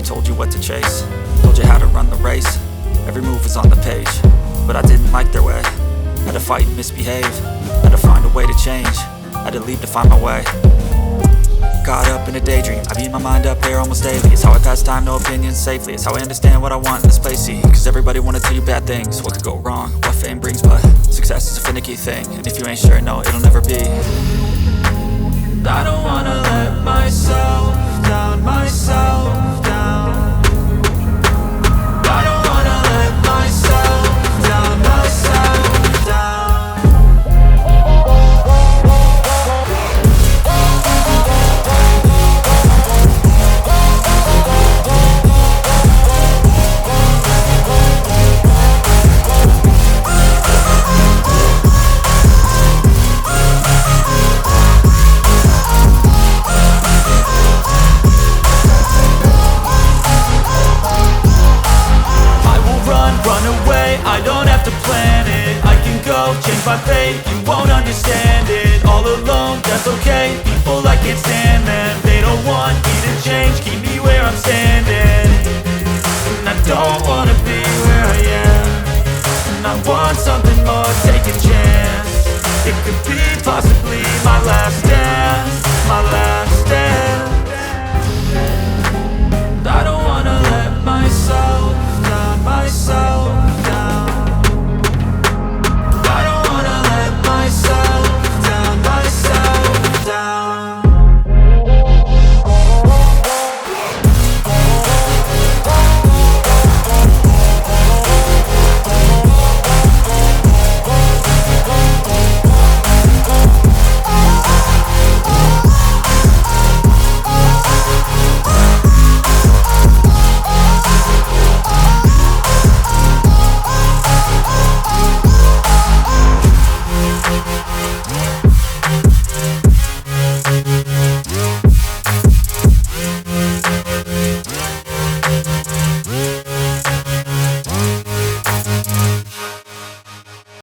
told you what to chase, told you how to run the race. Every move was on the page, but I didn't like their way. Had to fight and misbehave, had to find a way to change, had to leave to find my way. Caught up in a daydream, I beat my mind up there almost daily. It's how I pass time, no opinions safely. It's how I understand what I want in this place, see. Cause everybody wanna tell you bad things, what could go wrong, what fame brings. But success is a finicky thing, and if you ain't sure, no, it'll never be. I don't wanna let myself down, myself down. I don't wanna let myself down, myself down. I don't have to plan it, I can go change my fate. You won't understand it, all alone, that's okay. People, I can't stand them, they don't want me to change. Keep me where I'm standing, and I don't wanna be where I am. And I want something more, take a chance. It could be possibly my last